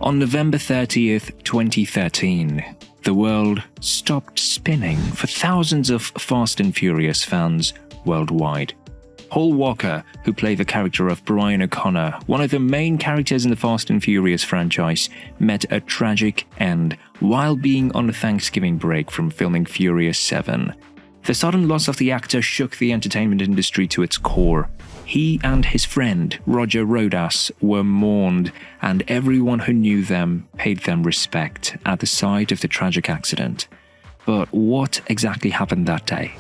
On November 30th, 2013, the world stopped spinning for thousands of Fast and Furious fans worldwide. Paul Walker, who played the character of Brian O'Connor, one of the main characters in the Fast and Furious franchise, met a tragic end while being on a Thanksgiving break from filming Furious 7. The sudden loss of the actor shook the entertainment industry to its core. He and his friend, Rodas, were mourned, and everyone who knew them paid them respect at the site of the tragic accident. But what exactly happened that day?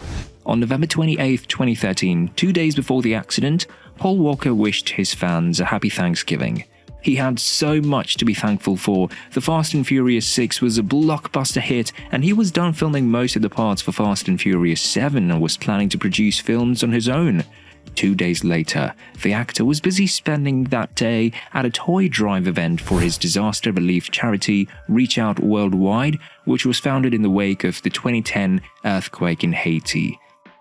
On November 28, 2013, 2 days before the accident, Paul Walker wished his fans a happy Thanksgiving. He had so much to be thankful for. The Fast and Furious 6 was a blockbuster hit, and he was done filming most of the parts for Fast and Furious 7 and was planning to produce films on his own. 2 days later, the actor was busy spending that day at a toy drive event for his disaster relief charity Reach Out Worldwide, which was founded in the wake of the 2010 earthquake in Haiti.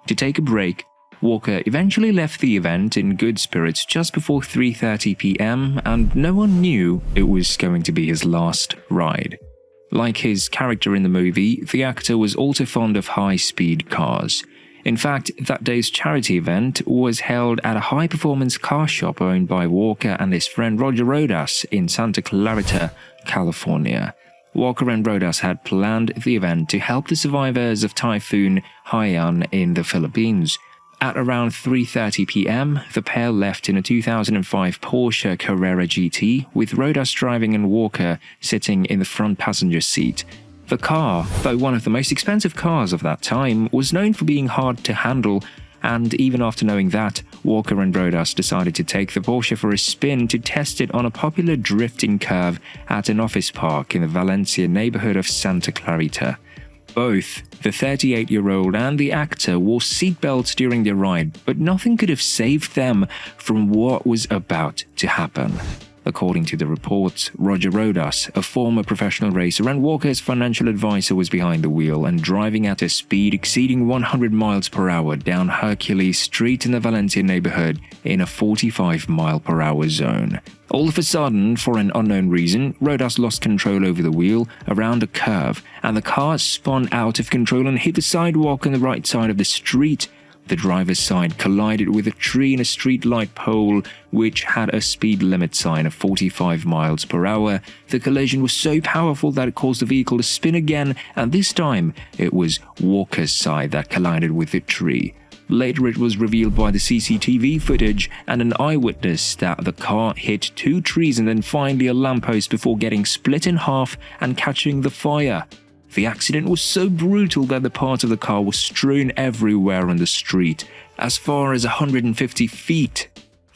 To take a break, Walker eventually left the event in good spirits just before 3:30 p.m., and no one knew it was going to be his last ride. Like his character in the movie, the actor was also fond of high-speed cars. In fact, that day's charity event was held at a high-performance car shop owned by Walker and his friend Rodas in Santa Clarita, California. Walker and Rodas had planned the event to help the survivors of Typhoon Haiyan in the Philippines. At around 3:30 p.m., the pair left in a 2005 Porsche Carrera GT, with Rodas driving and Walker sitting in the front passenger seat. The car, though one of the most expensive cars of that time, was known for being hard to handle, and even after knowing that, Walker and Rodas decided to take the Porsche for a spin to test it on a popular drifting curve at an office park in the Valencia neighborhood of Santa Clarita. Both the 38-year-old and the actor wore seatbelts during their ride, but nothing could have saved them from what was about to happen. According to the reports, Rodas, a former professional racer and Walker's financial advisor, was behind the wheel and driving at a speed exceeding 100 miles per hour down Hercules Street in the Valencia neighborhood in a 45-mile-per-hour zone. All of a sudden, for an unknown reason, Rodas lost control over the wheel around a curve, and the car spun out of control and hit the sidewalk on the right side of the street. The driver's side collided with a tree and a streetlight pole, which had a speed limit sign of 45 miles per hour. The collision was so powerful that it caused the vehicle to spin again, and this time it was Walker's side that collided with the tree. Later, it was revealed by the CCTV footage and an eyewitness that the car hit 2 trees and then finally a lamppost before getting split in half and catching the fire. The accident was so brutal that the parts of the car were strewn everywhere on the street, as far as 150 feet.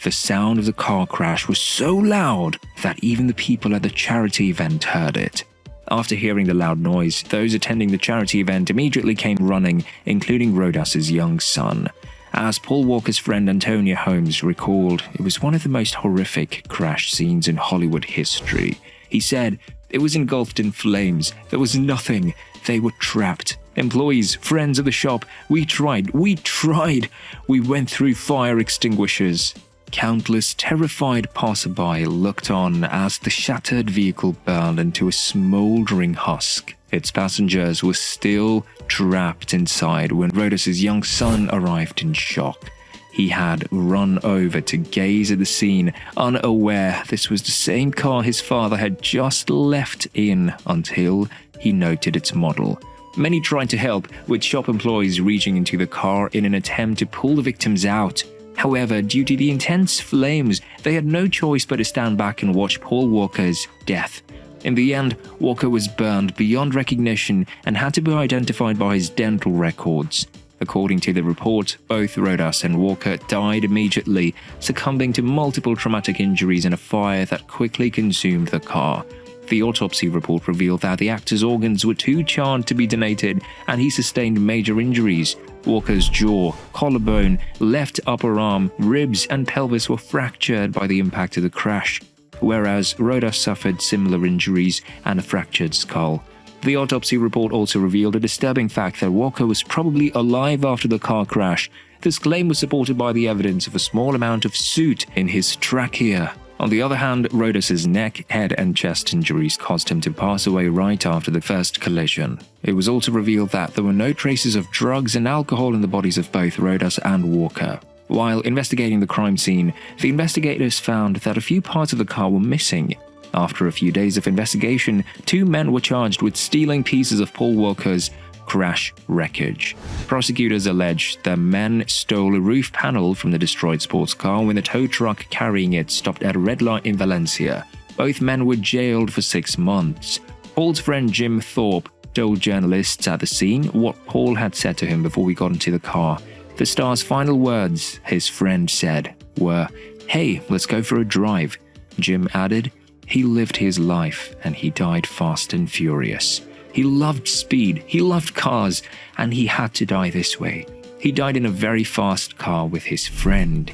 The sound of the car crash was so loud that even the people at the charity event heard it. After hearing the loud noise, those attending the charity event immediately came running, including Rodas's young son. As Paul Walker's friend Antonia Holmes recalled, it was one of the most horrific crash scenes in Hollywood history. He said, "It was engulfed in flames. There was nothing. They were trapped. Employees, friends of the shop, we tried. We went through fire extinguishers." Countless terrified passerby looked on as the shattered vehicle burned into a smoldering husk. Its passengers were still trapped inside when Rodas's young son arrived in shock. He had run over to gaze at the scene, unaware this was the same car his father had just left in until he noted its model. Many tried to help, with shop employees reaching into the car in an attempt to pull the victims out. However, due to the intense flames, they had no choice but to stand back and watch Paul Walker's death. In the end, Walker was burned beyond recognition and had to be identified by his dental records. According to the report, both Rodas and Walker died immediately, succumbing to multiple traumatic injuries in a fire that quickly consumed the car. The autopsy report revealed that the actor's organs were too charred to be donated, and he sustained major injuries. Walker's jaw, collarbone, left upper arm, ribs, and pelvis were fractured by the impact of the crash, whereas Rodas suffered similar injuries and a fractured skull. The autopsy report also revealed a disturbing fact that Walker was probably alive after the car crash. This claim was supported by the evidence of a small amount of soot in his trachea. On the other hand, Rodas's neck, head and chest injuries caused him to pass away right after the first collision. It was also revealed that there were no traces of drugs and alcohol in the bodies of both Rodas and Walker. While investigating the crime scene, the investigators found that a few parts of the car were missing. After a few days of investigation, 2 men were charged with stealing pieces of Paul Walker's crash wreckage. Prosecutors alleged the men stole a roof panel from the destroyed sports car when the tow truck carrying it stopped at a red light in Valencia. Both men were jailed for 6 months. Paul's friend Jim Thorpe told journalists at the scene what Paul had said to him before we got into the car. The star's final words, his friend said, were, "Hey, let's go for a drive." Jim added, "He lived his life and he died fast and furious. He loved speed, he loved cars, and he had to die this way. He died in a very fast car with his friend."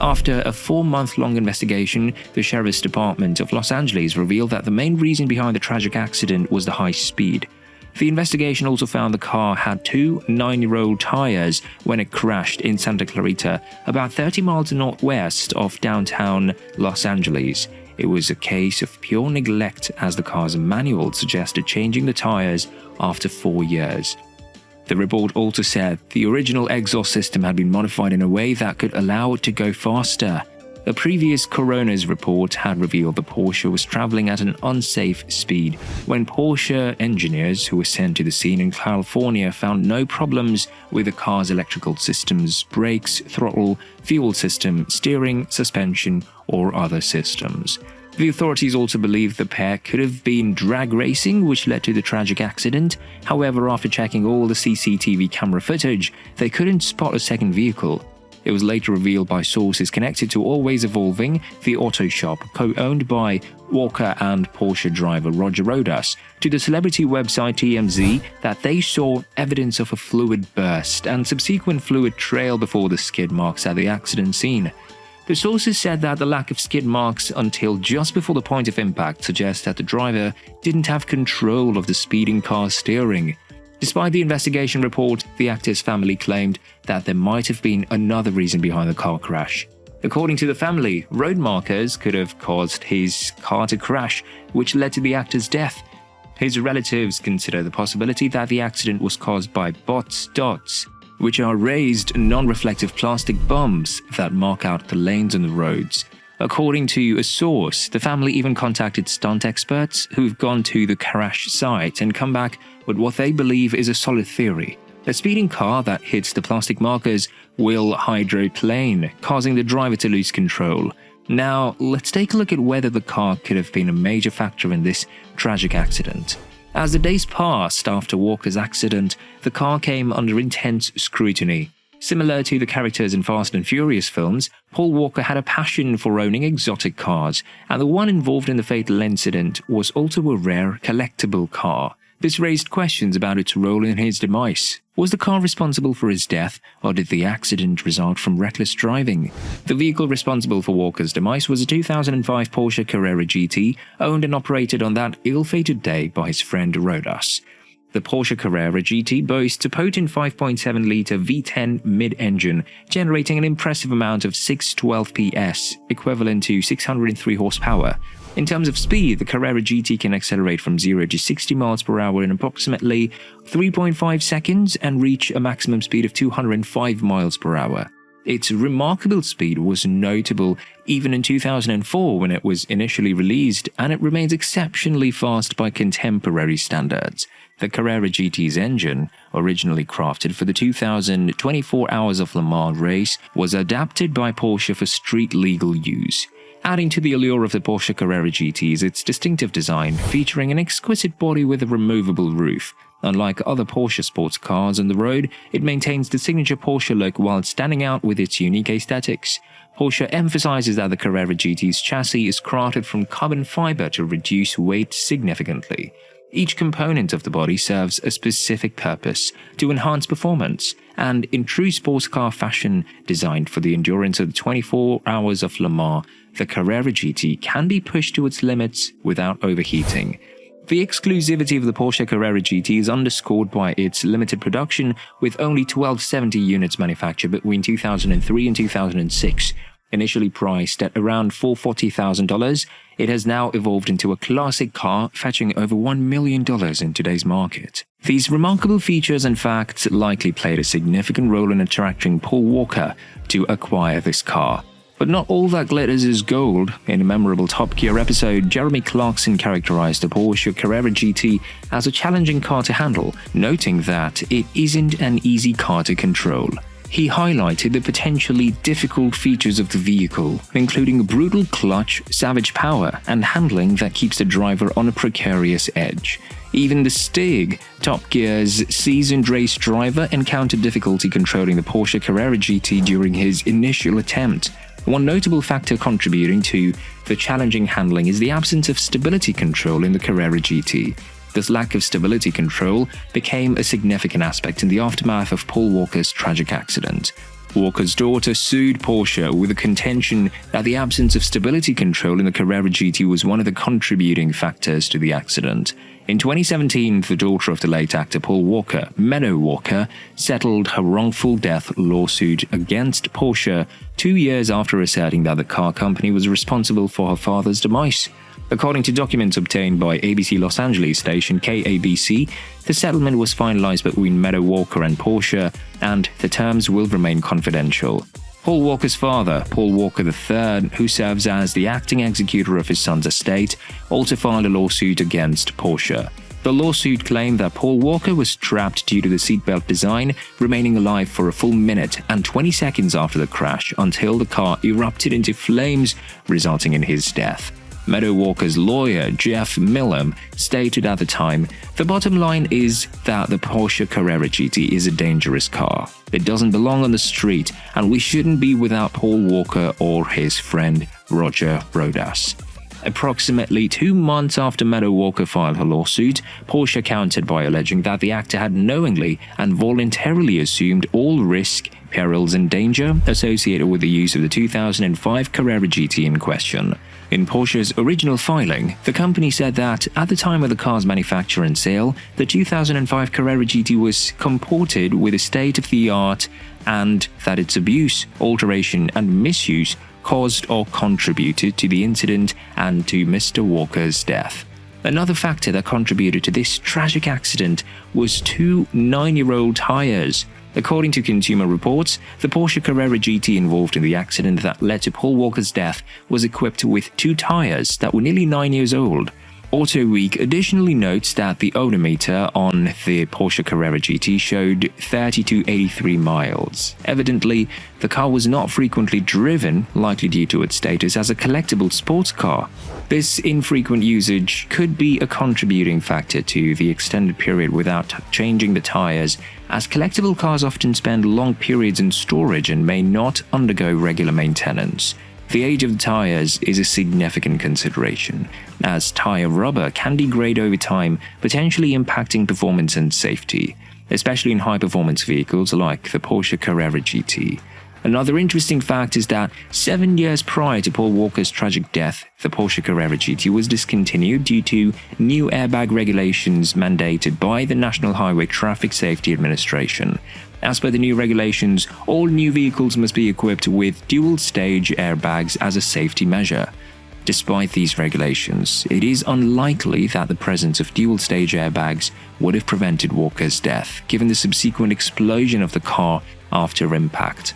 After a 4-month-long investigation, the Sheriff's Department of Los Angeles revealed that the main reason behind the tragic accident was the high speed. The investigation also found the car had 2 9-year-old tires when it crashed in Santa Clarita, about 30 miles northwest of downtown Los Angeles. It was a case of pure neglect, as the car's manual suggested changing the tires after 4 years. The report also said the original exhaust system had been modified in a way that could allow it to go faster. A previous coroner's report had revealed the Porsche was traveling at an unsafe speed when Porsche engineers who were sent to the scene in California found no problems with the car's electrical systems, brakes, throttle, fuel system, steering, suspension, or other systems. The authorities also believed the pair could have been drag racing, which led to the tragic accident. However, after checking all the CCTV camera footage, they couldn't spot a second vehicle. It was later revealed by sources connected to Always Evolving, the auto shop co-owned by Walker and Porsche driver Roger Rodas, to the celebrity website TMZ that they saw evidence of a fluid burst and subsequent fluid trail before the skid marks at the accident scene. The sources said that the lack of skid marks until just before the point of impact suggests that the driver didn't have control of the speeding car's steering. Despite the investigation report, the actor's family claimed that there might have been another reason behind the car crash. According to the family, road markers could have caused his car to crash, which led to the actor's death. His relatives consider the possibility that the accident was caused by bots dots, which are raised, non-reflective plastic bumps that mark out the lanes on the roads. According to a source, the family even contacted stunt experts who've gone to the crash site and come back with what they believe is a solid theory. A speeding car that hits the plastic markers will hydroplane, causing the driver to lose control. Now, let's take a look at whether the car could have been a major factor in this tragic accident. As the days passed after Walker's accident, the car came under intense scrutiny. Similar to the characters in Fast and Furious films, Paul Walker had a passion for owning exotic cars, and the one involved in the fatal incident was also a rare collectible car. This raised questions about its role in his demise. Was the car responsible for his death, or did the accident result from reckless driving? The vehicle responsible for Walker's demise was a 2005 Porsche Carrera GT, owned and operated on that ill-fated day by his friend Rodas. The Porsche Carrera GT boasts a potent 5.7-litre V10 mid-engine, generating an impressive amount of 612 PS, equivalent to 603 horsepower. In terms of speed, the Carrera GT can accelerate from 0 to 60 miles per hour in approximately 3.5 seconds and reach a maximum speed of 205 miles per hour. Its remarkable speed was notable even in 2004 when it was initially released, and it remains exceptionally fast by contemporary standards. The Carrera GT's engine, originally crafted for the 2000 24 Hours of Le Mans race, was adapted by Porsche for street-legal use. Adding to the allure of the Porsche Carrera GT is its distinctive design, featuring an exquisite body with a removable roof. Unlike other Porsche sports cars on the road, it maintains the signature Porsche look while standing out with its unique aesthetics. Porsche emphasizes that the Carrera GT's chassis is crafted from carbon fiber to reduce weight significantly. Each component of the body serves a specific purpose to enhance performance, and in true sports car fashion, designed for the endurance of the 24 Hours of Le Mans, the Carrera GT can be pushed to its limits without overheating. The exclusivity of the Porsche Carrera GT is underscored by its limited production, with only 1270 units manufactured between 2003 and 2006. Initially priced at around $440,000, it has now evolved into a classic car fetching over $1 million in today's market. These remarkable features and facts likely played a significant role in attracting Paul Walker to acquire this car. But not all that glitters is gold. In a memorable Top Gear episode, Jeremy Clarkson characterized the Porsche Carrera GT as a challenging car to handle, noting that it isn't an easy car to control. He highlighted the potentially difficult features of the vehicle, including a brutal clutch, savage power, and handling that keeps the driver on a precarious edge. Even the Stig, Top Gear's seasoned race driver, encountered difficulty controlling the Porsche Carrera GT during his initial attempt. One notable factor contributing to the challenging handling is the absence of stability control in the Carrera GT. This lack of stability control became a significant aspect in the aftermath of Paul Walker's tragic accident. Walker's daughter sued Porsche with the contention that the absence of stability control in the Carrera GT was one of the contributing factors to the accident. In 2017, the daughter of the late actor Paul Walker, Meadow Walker, settled her wrongful death lawsuit against Porsche 2 years after asserting that the car company was responsible for her father's demise. According to documents obtained by ABC Los Angeles station KABC, the settlement was finalized between Meadow Walker and Porsche, and the terms will remain confidential. Paul Walker's father, Paul Walker III, who serves as the acting executor of his son's estate, also filed a lawsuit against Porsche. The lawsuit claimed that Paul Walker was trapped due to the seatbelt design, remaining alive for a full minute and 20 seconds after the crash until the car erupted into flames, resulting in his death. Meadow Walker's lawyer, Jeff Millam, stated at the time, "The bottom line is that the Porsche Carrera GT is a dangerous car. It doesn't belong on the street, and we shouldn't be without Paul Walker or his friend Roger Rodas." Approximately 2 months after Meadow Walker filed her lawsuit, Porsche countered by alleging that the actor had knowingly and voluntarily assumed all risk, perils, and danger associated with the use of the 2005 Carrera GT in question. In Porsche's original filing, the company said that at the time of the car's manufacture and sale, the 2005 Carrera GT was comported with a state-of-the-art and that its abuse, alteration, and misuse caused or contributed to the incident and to Mr. Walker's death. Another factor that contributed to this tragic accident was 2 9-year-old tires. According to Consumer Reports, the Porsche Carrera GT involved in the accident that led to Paul Walker's death was equipped with 2 tires that were nearly 9 years old. AutoWeek additionally notes that the odometer on the Porsche Carrera GT showed 30 to 83 miles. Evidently, the car was not frequently driven, likely due to its status as a collectible sports car. This infrequent usage could be a contributing factor to the extended period without changing the tires, as collectible cars often spend long periods in storage and may not undergo regular maintenance. The age of the tires is a significant consideration, as tire rubber can degrade over time, potentially impacting performance and safety, especially in high-performance vehicles like the Porsche Carrera GT. Another interesting fact is that 7 years prior to Paul Walker's tragic death, the Porsche Carrera GT was discontinued due to new airbag regulations mandated by the National Highway Traffic Safety Administration. As per the new regulations, all new vehicles must be equipped with dual-stage airbags as a safety measure. Despite these regulations, it is unlikely that the presence of dual-stage airbags would have prevented Walker's death, given the subsequent explosion of the car after impact.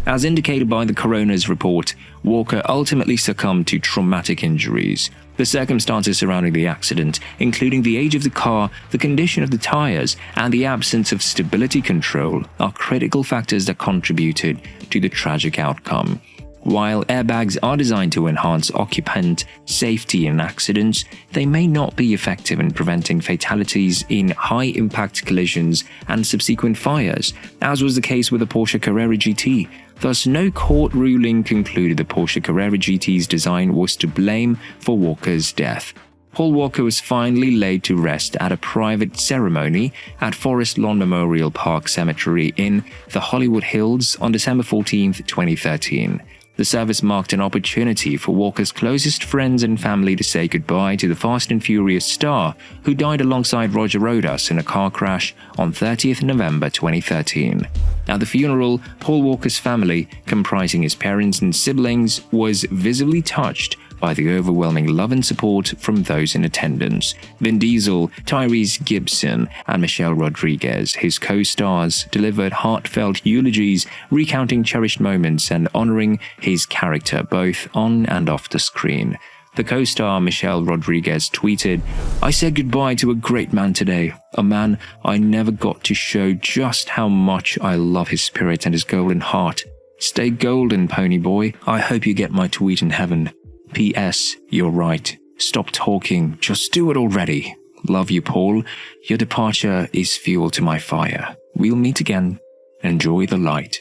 As indicated by the coroner's report, Walker ultimately succumbed to traumatic injuries. The circumstances surrounding the accident, including the age of the car, the condition of the tires, and the absence of stability control, are critical factors that contributed to the tragic outcome. While airbags are designed to enhance occupant safety in accidents, they may not be effective in preventing fatalities in high-impact collisions and subsequent fires, as was the case with the Porsche Carrera GT. Thus, no court ruling concluded the Porsche Carrera GT's design was to blame for Walker's death. Paul Walker was finally laid to rest at a private ceremony at Forest Lawn Memorial Park Cemetery in the Hollywood Hills on December 14, 2013. The service marked an opportunity for Walker's closest friends and family to say goodbye to the Fast and Furious star, who died alongside Rodas in a car crash on 30th November 2013. At the funeral, Paul Walker's family, comprising his parents and siblings, was visibly touched by the overwhelming love and support from those in attendance. Vin Diesel, Tyrese Gibson, and Michelle Rodriguez, his co-stars, delivered heartfelt eulogies, recounting cherished moments and honoring his character both on and off the screen. The co-star Michelle Rodriguez tweeted, "I said goodbye to a great man today, a man I never got to show just how much I love his spirit and his golden heart. Stay golden, pony boy. I hope you get my tweet in heaven. P.S. You're right. Stop talking. Just do it already. Love you, Paul. Your departure is fuel to my fire. We'll meet again. Enjoy the light."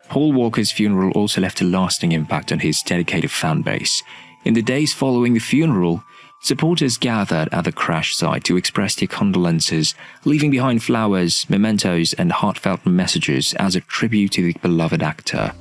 Paul Walker's funeral also left a lasting impact on his dedicated fan base. In the days following the funeral, supporters gathered at the crash site to express their condolences, leaving behind flowers, mementos, and heartfelt messages as a tribute to the beloved actor.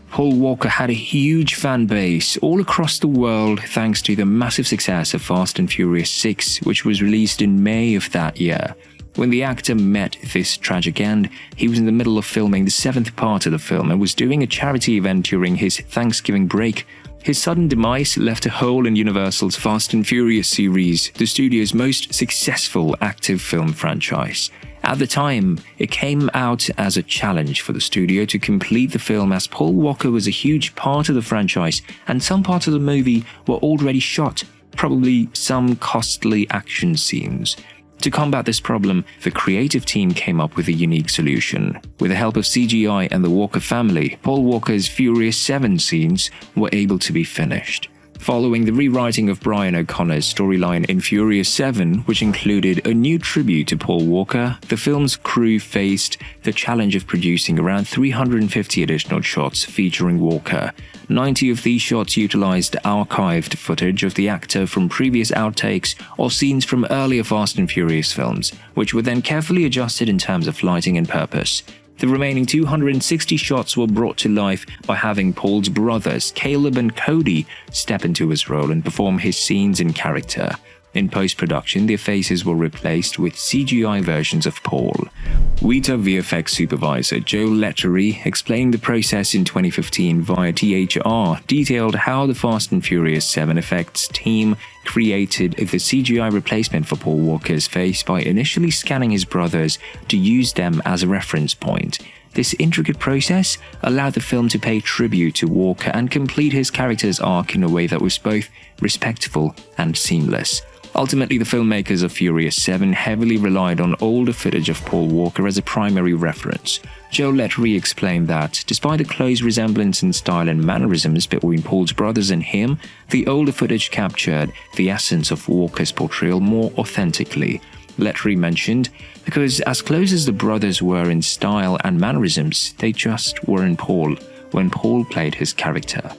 Paul Walker had a huge fan base all across the world thanks to the massive success of Fast and Furious 6, which was released in May of that year. When the actor met this tragic end, he was in the middle of filming the 7th part of the film and was doing a charity event during his Thanksgiving break. His sudden demise left a hole in Universal's Fast and Furious series, the studio's most successful active film franchise. At the time, it came out as a challenge for the studio to complete the film, as Paul Walker was a huge part of the franchise and some parts of the movie were already shot, probably some costly action scenes. To combat this problem, the creative team came up with a unique solution. With the help of CGI and the Walker family, Paul Walker's Furious 7 scenes were able to be finished. Following the rewriting of Brian O'Connor's storyline in Furious 7, which included a new tribute to Paul Walker, the film's crew faced the challenge of producing around 350 additional shots featuring Walker. 90 of these shots utilized archived footage of the actor from previous outtakes or scenes from earlier Fast and Furious films, which were then carefully adjusted in terms of lighting and purpose. The remaining 260 shots were brought to life by having Paul's brothers, Caleb and Cody, step into his role and perform his scenes in character. In post-production, their faces were replaced with CGI versions of Paul. WITA VFX supervisor Joe Lettery, explaining the process in 2015 via THR, detailed how the Fast and Furious 7 effects team created the CGI replacement for Paul Walker's face by initially scanning his brothers to use them as a reference point. This intricate process allowed the film to pay tribute to Walker and complete his character's arc in a way that was both respectful and seamless. Ultimately, the filmmakers of Furious 7 heavily relied on older footage of Paul Walker as a primary reference. Joe Lettery explained that, despite a close resemblance in style and mannerisms between Paul's brothers and him, the older footage captured the essence of Walker's portrayal more authentically. Lettery mentioned, because as close as the brothers were in style and mannerisms, they just weren't Paul when Paul played his character.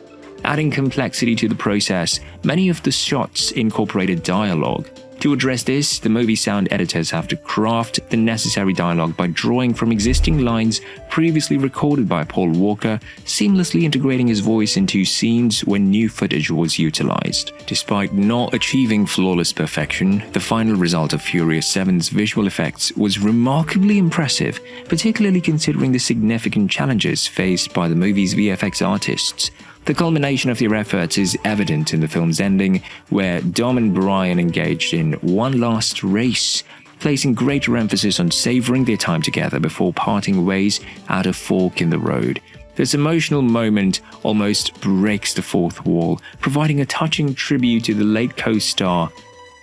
Adding complexity to the process, many of the shots incorporated dialogue. To address this, the movie sound editors have to craft the necessary dialogue by drawing from existing lines previously recorded by Paul Walker, seamlessly integrating his voice into scenes when new footage was utilized. Despite not achieving flawless perfection, the final result of Furious 7's visual effects was remarkably impressive, particularly considering the significant challenges faced by the movie's VFX artists. The culmination of their efforts is evident in the film's ending, where Dom and Brian engaged in one last race, placing greater emphasis on savoring their time together before parting ways at a fork in the road. This emotional moment almost breaks the fourth wall, providing a touching tribute to the late co-star,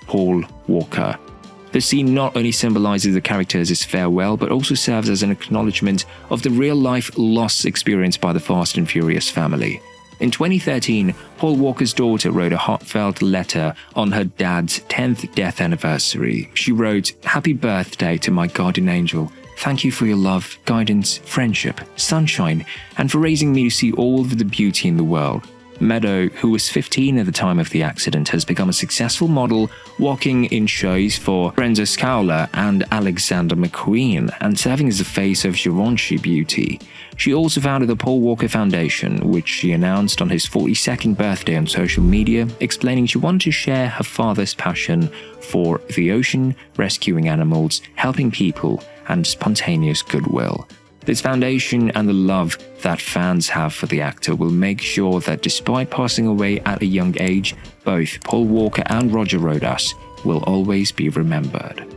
Paul Walker. The scene not only symbolizes the character's farewell, but also serves as an acknowledgement of the real-life loss experienced by the Fast and Furious family. In 2013, Paul Walker's daughter wrote a heartfelt letter on her dad's 10th death anniversary. She wrote, "Happy birthday to my guardian angel. Thank you for your love, guidance, friendship, sunshine, and for raising me to see all of the beauty in the world. Meadow, who was 15 at the time of the accident, has become a successful model, walking in shows for Brenda Scowler and Alexander McQueen, and serving as the face of Givenchy Beauty. She also founded the Paul Walker Foundation, which she announced on his 42nd birthday on social media, explaining she wanted to share her father's passion for the ocean, rescuing animals, helping people, and spontaneous goodwill. This foundation and the love that fans have for the actor will make sure that despite passing away at a young age, both Paul Walker and Roger Rodas will always be remembered.